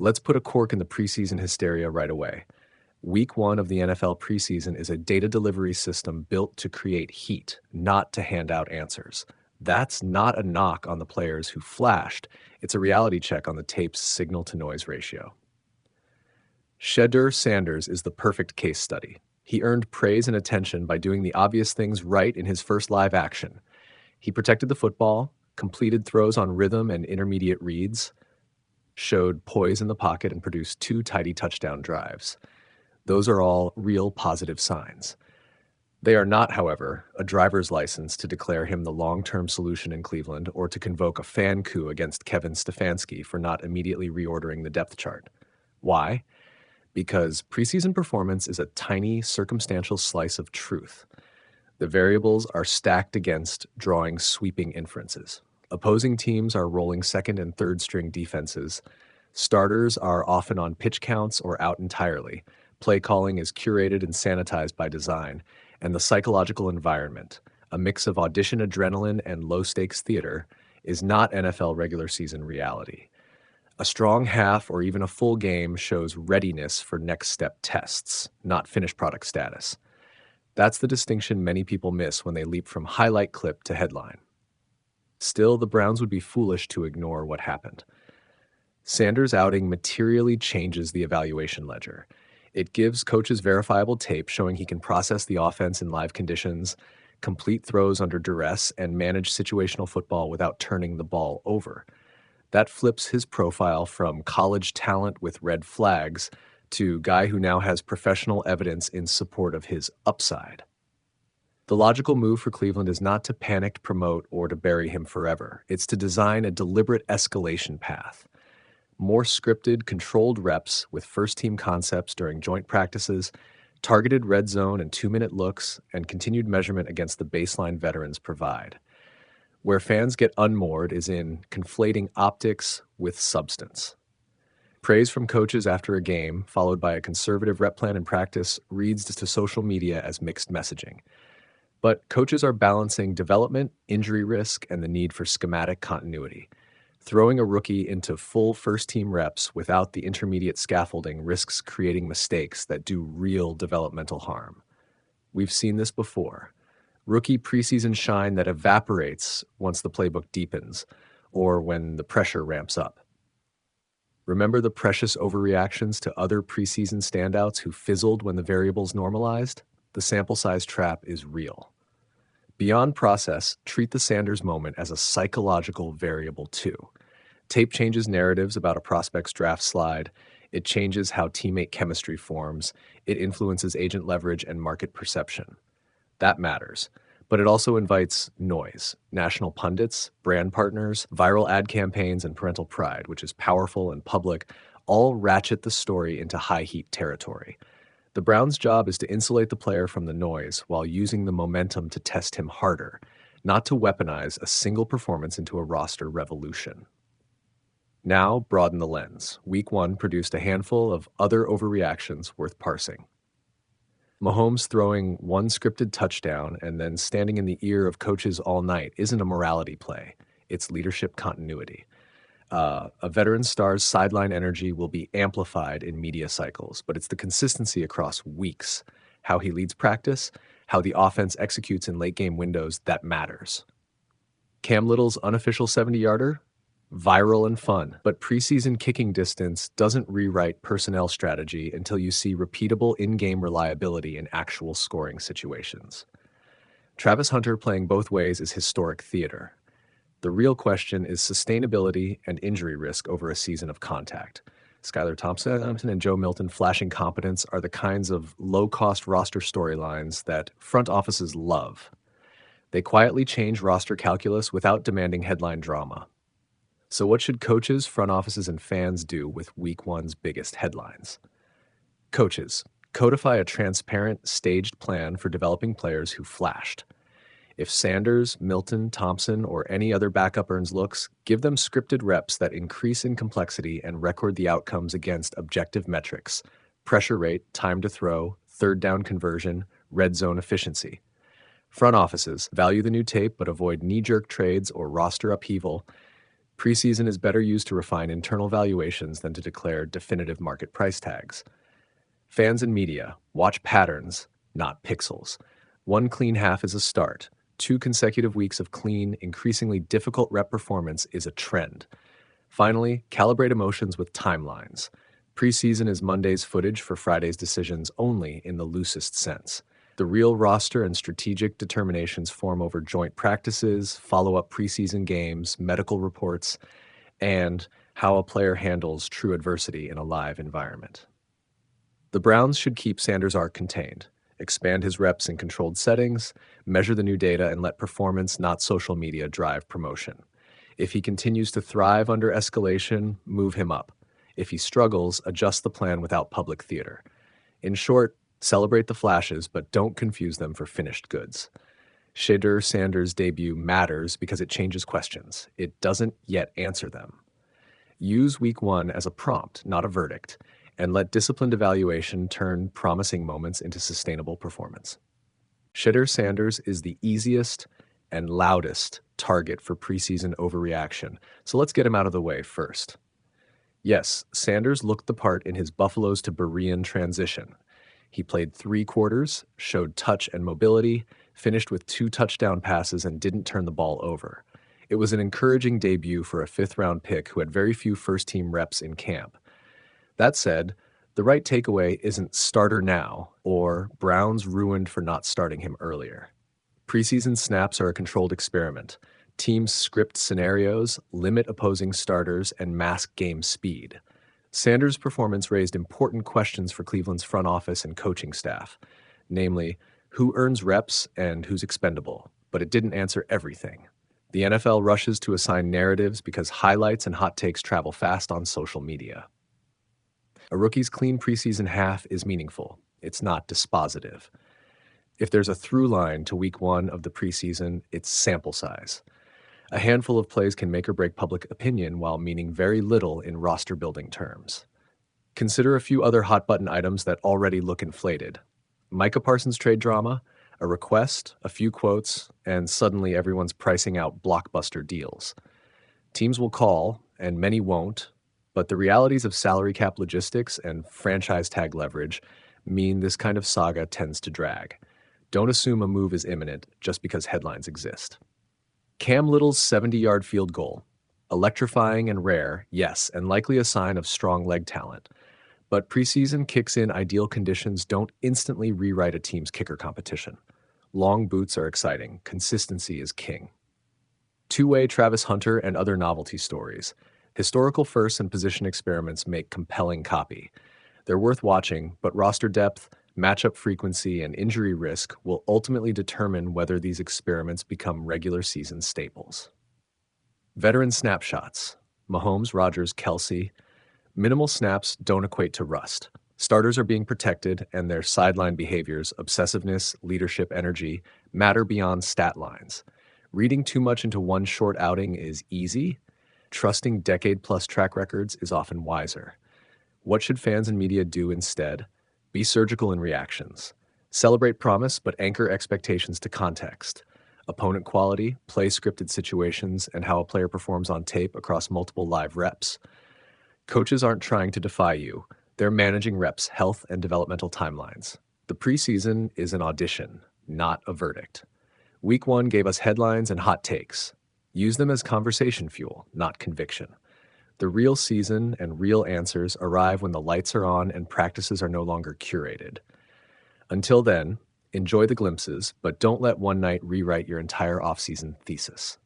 Let's put a cork in the preseason hysteria right away. Week 1 of the NFL preseason is a data delivery system built to create heat, not to hand out answers. That's not a knock on the players who flashed. It's a reality check on the tape's signal-to-noise ratio. Shedeur Sanders is the perfect case study. He earned praise and attention by doing the obvious things right in his first live action. He protected the football, completed throws on rhythm and intermediate reads, showed poise in the pocket, and produced 2 tidy touchdown drives. Those are all real positive signs. They are not, however, a driver's license to declare him the long-term solution in Cleveland or to convoke a fan coup against Kevin Stefanski for not immediately reordering the depth chart. Why? Because preseason performance is a tiny, circumstantial slice of truth. The variables are stacked against drawing sweeping inferences. Opposing teams are rolling second and third string defenses. Starters are often on pitch counts or out entirely. Play calling is curated and sanitized by design. And the psychological environment, a mix of audition adrenaline and low-stakes theater, is not NFL regular season reality. A strong half or even a full game shows readiness for next step tests, not finished product status. That's the distinction many people miss when they leap from highlight clip to headline. Still, the Browns would be foolish to ignore what happened. Sanders' outing materially changes the evaluation ledger. It gives coaches verifiable tape showing he can process the offense in live conditions, complete throws under duress, and manage situational football without turning the ball over. That flips his profile from college talent with red flags to guy who now has professional evidence in support of his upside. The logical move for Cleveland is not to panic promote or to bury him forever. It's to design a deliberate escalation path. More scripted, controlled reps with first-team concepts during joint practices, targeted red zone and 2-minute looks, and continued measurement against the baseline veterans provide. Where fans get unmoored is in conflating optics with substance. Praise from coaches after a game, followed by a conservative rep plan in practice, reads to social media as mixed messaging. But coaches are balancing development, injury risk, and the need for schematic continuity. Throwing a rookie into full first-team reps without the intermediate scaffolding risks creating mistakes that do real developmental harm. We've seen this before. Rookie preseason shine that evaporates once the playbook deepens, or when the pressure ramps up. Remember the precious overreactions to other preseason standouts who fizzled when the variables normalized? The sample size trap is real. Beyond process, treat the Sanders moment as a psychological variable too. Tape changes narratives about a prospect's draft slide. It changes how teammate chemistry forms. It influences agent leverage and market perception. That matters. But it also invites noise, national pundits, brand partners, viral ad campaigns, and parental pride, which is powerful and public, all ratchet the story into high-heat territory. The Browns' job is to insulate the player from the noise while using the momentum to test him harder, not to weaponize a single performance into a roster revolution. Now, broaden the lens. Week 1 produced a handful of other overreactions worth parsing. Mahomes throwing one scripted touchdown and then standing in the ear of coaches all night isn't a morality play. It's leadership continuity. A veteran star's sideline energy will be amplified in media cycles, but it's the consistency across weeks, how he leads practice, how the offense executes in late-game windows that matters. Cam Little's unofficial 70-yarder? Viral and fun, but preseason kicking distance doesn't rewrite personnel strategy until you see repeatable in-game reliability in actual scoring situations. Travis Hunter playing both ways is historic theater. The real question is sustainability and injury risk over a season of contact. Skylar Thompson and Joe Milton flashing competence are the kinds of low-cost roster storylines that front offices love. They quietly change roster calculus without demanding headline drama. So what should coaches, front offices, and fans do with Week 1's biggest headlines? Coaches, codify a transparent, staged plan for developing players who flashed. If Sanders, Milton, Thompson, or any other backup earns looks, give them scripted reps that increase in complexity and record the outcomes against objective metrics: pressure rate, time to throw, third down conversion, red zone efficiency. Front offices, value the new tape but avoid knee-jerk trades or roster upheaval. Preseason is better used to refine internal valuations than to declare definitive market price tags. Fans and media, watch patterns, not pixels. One clean half is a start. 2 consecutive weeks of clean, increasingly difficult rep performance is a trend. Finally, calibrate emotions with timelines. Preseason is Monday's footage for Friday's decisions only in the loosest sense. The real roster and strategic determinations form over joint practices, follow-up preseason games, medical reports, and how a player handles true adversity in a live environment. The Browns should keep Sanders' arc contained, expand his reps in controlled settings, measure the new data, and let performance, not social media, drive promotion. If he continues to thrive under escalation, move him up. If he struggles, adjust the plan without public theater. In short, celebrate the flashes, but don't confuse them for finished goods. Shedeur Sanders' debut matters because it changes questions. It doesn't yet answer them. Use week 1 as a prompt, not a verdict, and let disciplined evaluation turn promising moments into sustainable performance. Shedeur Sanders is the easiest and loudest target for preseason overreaction, so let's get him out of the way first. Yes, Sanders looked the part in his Buffaloes to Berean transition. He played 3 quarters, showed touch and mobility, finished with 2 touchdown passes, and didn't turn the ball over. It was an encouraging debut for a 5th-round pick who had very few first-team reps in camp. That said, the right takeaway isn't starter now or Browns ruined for not starting him earlier. Preseason snaps are a controlled experiment. Teams script scenarios, limit opposing starters, and mask game speed. Sanders' performance raised important questions for Cleveland's front office and coaching staff, namely, who earns reps and who's expendable, but it didn't answer everything. The NFL rushes to assign narratives because highlights and hot takes travel fast on social media. A rookie's clean preseason half is meaningful. It's not dispositive. If there's a through line to week 1 of the preseason, it's sample size. A handful of plays can make or break public opinion while meaning very little in roster-building terms. Consider a few other hot-button items that already look inflated. Micah Parsons trade drama, a request, a few quotes, and suddenly everyone's pricing out blockbuster deals. Teams will call, and many won't, but the realities of salary cap logistics and franchise tag leverage mean this kind of saga tends to drag. Don't assume a move is imminent just because headlines exist. Cam Little's 70-yard field goal. Electrifying and rare, yes, and likely a sign of strong leg talent. But preseason kicks in ideal conditions don't instantly rewrite a team's kicker competition. Long boots are exciting. Consistency is king. Two-way Travis Hunter and other novelty stories. Historical firsts and position experiments make compelling copy. They're worth watching, but roster depth, matchup frequency, and injury risk will ultimately determine whether these experiments become regular season staples. Veteran snapshots. Mahomes, Rodgers, Kelsey. Minimal snaps don't equate to rust. Starters are being protected, and their sideline behaviors, obsessiveness, leadership, energy, matter beyond stat lines. Reading too much into one short outing is easy. Trusting decade-plus track records is often wiser. What should fans and media do instead? Be surgical in reactions. Celebrate promise, but anchor expectations to context. Opponent quality, play scripted situations, and how a player performs on tape across multiple live reps. Coaches aren't trying to defy you. They're managing reps' health and developmental timelines. The preseason is an audition, not a verdict. Week 1 gave us headlines and hot takes. Use them as conversation fuel, not conviction. The real season and real answers arrive when the lights are on and practices are no longer curated. Until then, enjoy the glimpses, but don't let one night rewrite your entire offseason thesis.